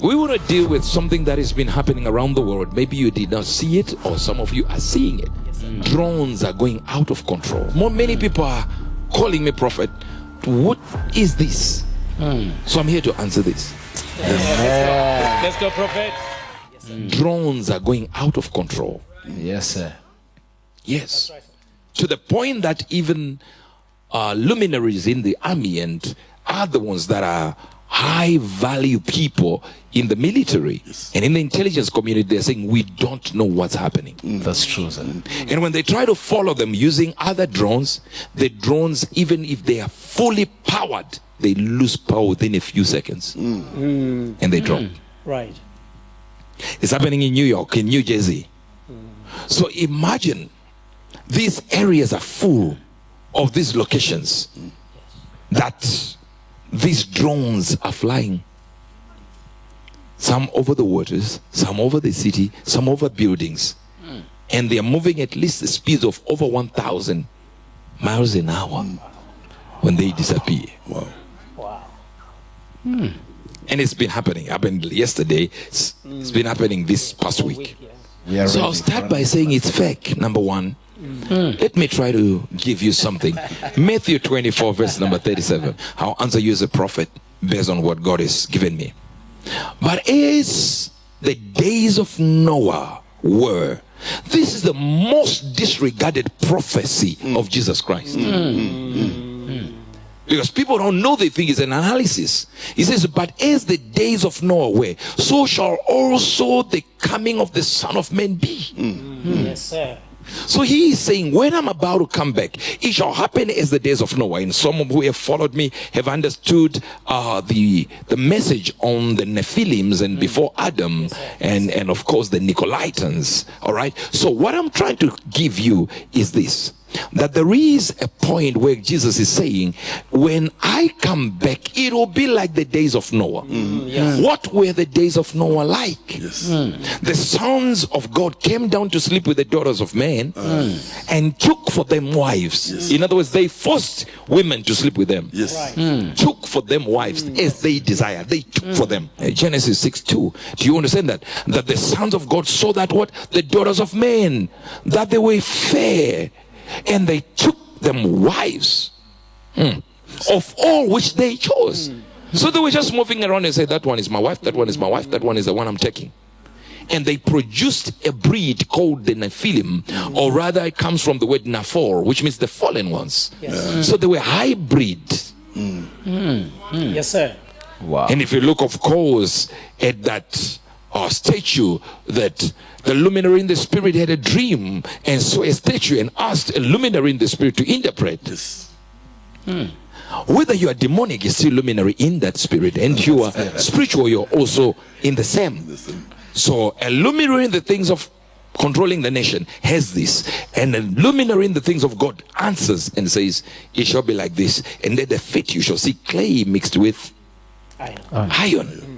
We want to deal with something that has been happening around the world. Maybe you did not see it, or some of you are seeing it. Drones are going out of control. Many people are calling me, Prophet, what is this? So I'm here to answer this. Let's go, Prophet. Drones are going out of control. Yes, sir. Yes. To the point that even luminaries in the army and other ones that are high value people in the military and in the intelligence community, they're saying we don't know what's happening. That's true, sir. And when they try to follow them using other drones, the drones, even if they are fully powered, they lose power within a few seconds and they drop. Right. It's happening in New York, in New Jersey. So imagine these areas are full of these locations that these drones are flying. Some over the waters, some over the city, some over buildings. And they are moving at least the speeds of over 1,000 miles an hour when they disappear. Wow. And it's been happening. Happened yesterday. It's been happening this past week. So I'll start by saying it's fake, number one. Let me try to give you something. Matthew 24 verse number 37. I'll answer you as a prophet based on what God has given me. But as the days of Noah were, this is the most disregarded prophecy of Jesus Christ. Because people don't know, they think it's an analysis. He says, but as the days of Noah were, so shall also the coming of the Son of Man be. Yes, sir. So he is saying, when I'm about to come back, it shall happen as the days of Noah. And some who have followed me have understood the message on the Nephilims and before Adam, and of course the Nicolaitans. All right. So what I'm trying to give you is this, that there is a point where Jesus is saying, when I come back, it will be like the days of Noah. What were the days of Noah like? The sons of God came down to sleep with the daughters of men and took for them wives. In other words, they forced women to sleep with them. Took for them wives as they desired. They took for them. Genesis 6:2. Do you understand that? That the sons of God saw that what? The daughters of men, that they were fair, and they took them wives of all which they chose. So they were just moving around and said, that one is my wife, that one is my wife, that one is the one I'm taking. And they produced a breed called the Nephilim, or rather it comes from the word Naphor, which means the fallen ones. So they were hybrid. Yes, sir. Wow. And if you look, of course, at that statue, that the luminary in the spirit had a dream and saw a statue and asked a luminary in the spirit to interpret. Whether you are demonic, is still luminary in that spirit, and you are spiritual, you're also in the same. So a luminary in the things of controlling the nation has this, and a luminary in the things of God answers and says, it shall be like this, and then the fate you shall see clay mixed with iron.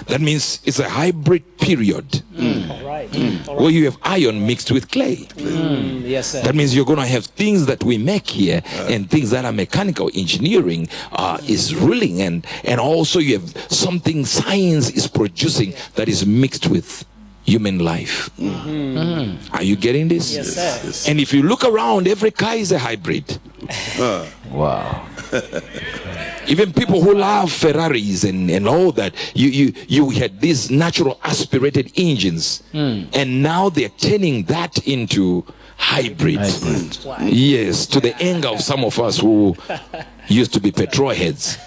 That means it's a hybrid period where you have iron mixed with clay. Yes, sir. That means you're going to have things that we make here and things that are mechanical engineering is ruling, and also you have something science is producing that is mixed with human life. Are you getting this? Yes, sir. And if you look around, every car is a hybrid. Wow. Even people who love Ferraris and all that, you had these natural aspirated engines, and now they're turning that into hybrid. Yes, to the anger of some of us who used to be petrol heads.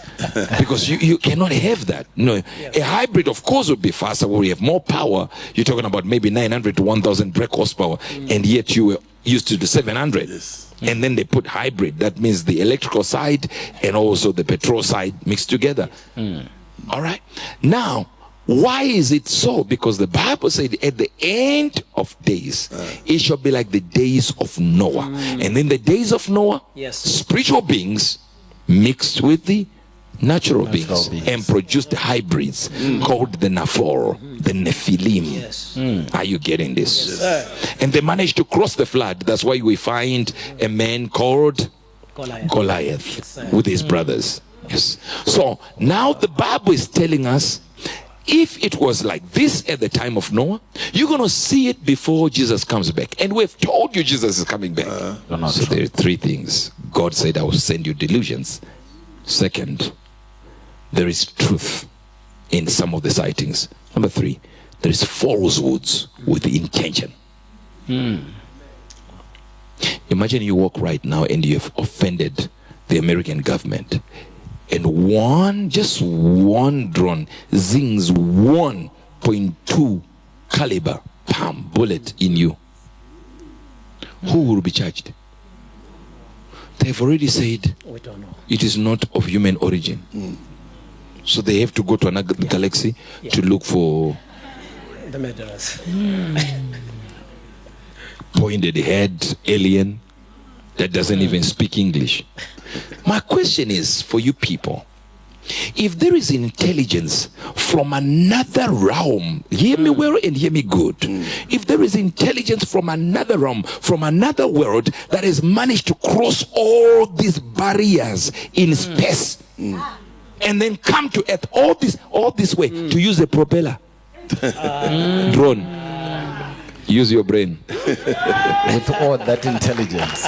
Because you cannot have that. No, a hybrid of course would be faster, where we have more power. You're talking about maybe 900 to 1000 brake horsepower, and yet you were used to the 700. And then they put hybrid. That means the electrical side and also the petrol side mixed together. All right. Now, why is it so? Because the Bible said at the end of days, it shall be like the days of Noah. And in the days of Noah, spiritual beings mixed with the natural beings and produced hybrids called the Naphor, the Nephilim. Are you getting this? And they managed to cross the flood. That's why we find a man called Goliath with his brothers. Yes. So now the Bible is telling us if it was like this at the time of Noah, you're going to see it before Jesus comes back. And we've told you Jesus is coming back. So there are three things. God said, I will send you delusions. Second, there is truth in some of the sightings. Number three, there is falsehoods with the intention. Imagine you walk right now and you have offended the American government, and just one drone zings 1.2 caliber bullet in you. Who will be charged? They've already said We don't know. it is not of human origin. So they have to go to another galaxy to look for The murderers. pointed head alien that doesn't even speak English. My question is for you people, if there is intelligence from another realm, hear me well and hear me good. If there is intelligence from another realm, from another world that has managed to cross all these barriers in space and then come to Earth all this way to use a propeller drone, use your brain. With all that intelligence.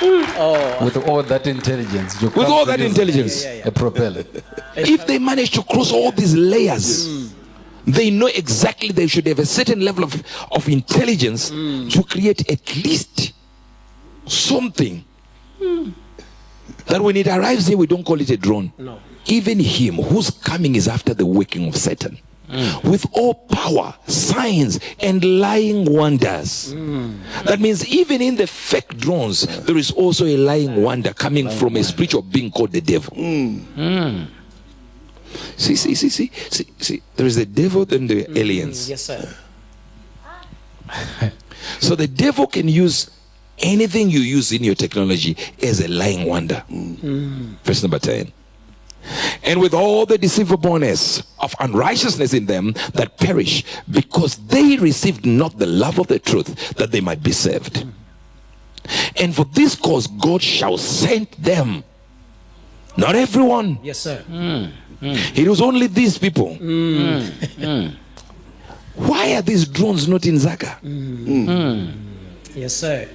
With all that intelligence. With all that intelligence. A propeller. If they manage to cross all these layers, they know exactly they should have a certain level of intelligence to create at least something that when it arrives here, we don't call it a drone. No. Even him whose coming is after the working of Satan, with all power, signs, and lying wonders. That means even in the fake drones, there is also a lying wonder coming from a spiritual being called the devil. See. There is the devil, then the aliens. Yes, sir. So the devil can use anything you use in your technology as a lying wonder. Verse number 10. And with all the deceivableness of unrighteousness in them that perish, because they received not the love of the truth, that they might be saved. And for this cause God shall send them. Not everyone. Yes, sir. It was only these people. Why are these drones not in Zaka? Yes, sir.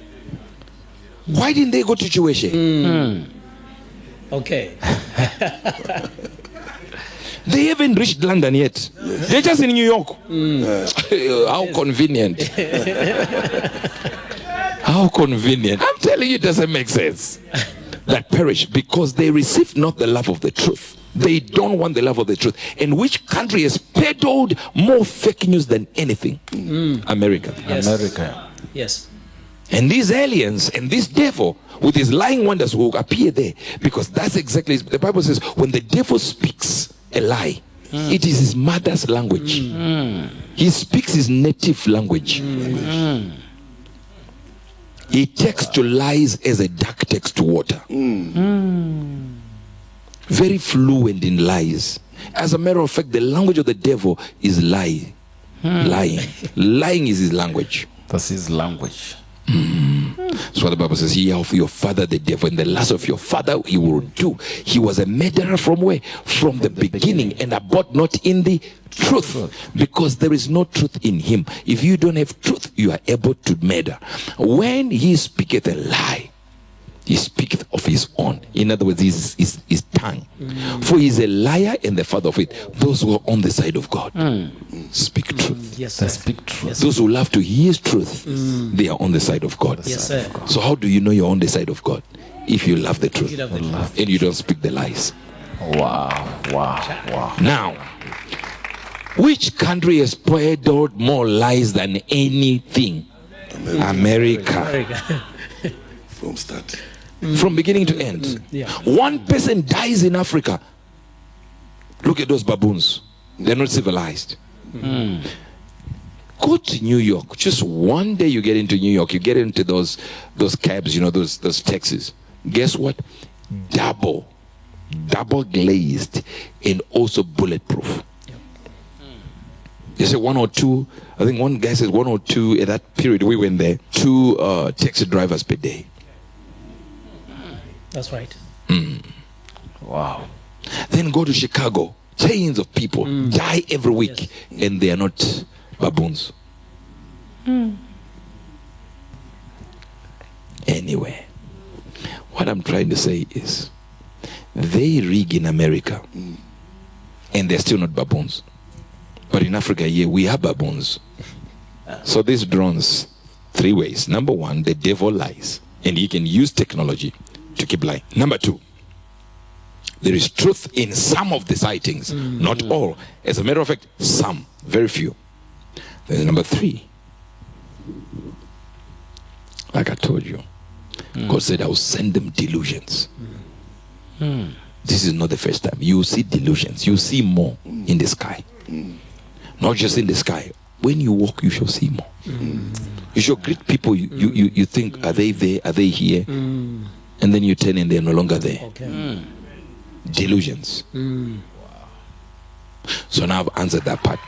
Why didn't they go to Chiweshe? Okay. They haven't reached London yet. They're just in New York. How convenient. How convenient. I'm telling you, it doesn't make sense. That perish because they received not the love of the truth. They don't want the love of the truth. And which country has peddled more fake news than anything? America. Yes. America. Yes. And these aliens and this devil with his lying wonders will appear there, because that's exactly, the Bible says, when the devil speaks a lie, it is his mother's language. He speaks his native language. He takes to lies as a duck takes to water. Very fluent in lies. As a matter of fact, the language of the devil is lie. Lying. Lying is his language. That's his language. That's what the Bible says. Ye of your father the devil, and the lust of your father he will do. He was a murderer from where? From the beginning, and abode not in the truth, because there is no truth in him. If you don't have truth, you are able to murder. When he speaketh a lie, he speaketh of his own. In other words, his tongue. For he is a liar and the father of it. Those who are on the side of God speak truth. Yes, They sir. speak truth. Those who love to hear truth, they are on the side of God. Yes, sir. So how do you know you're on the side of God? If you love the truth You love the truth. and you don't speak the lies. Wow. Now, which country has peddled more lies than anything? America. America. From start. From beginning to end. Yeah. One person dies in Africa. Look at those baboons. They're not civilized. Go to New York. Just one day you get into New York, you get into those cabs, those taxis. Guess what? Double glazed and also bulletproof. They say 1 or 2. I think one guy says 1 or 2 at that period we went there. 2 taxi drivers per day. That's right. Wow. Then go to Chicago. chains of people die every week, and they are not baboons. Anyway, what I'm trying to say is, they rig in America, and they're still not baboons. But in Africa, yeah, we are baboons. So these drones, 3 ways. Number 1, the devil lies, and he can use technology to keep lying. Number 2, there is truth in some of the sightings, not all. As a matter of fact, some, very few. Then number 3, like I told you, God said, I will send them delusions. This is not the first time. You will see delusions. You will see more in the sky. Not just in the sky. When you walk, you shall see more. You shall greet people. You think, are they there? Are they here? And then you turn and they're no longer there. Okay. Delusions. So now I've answered that part.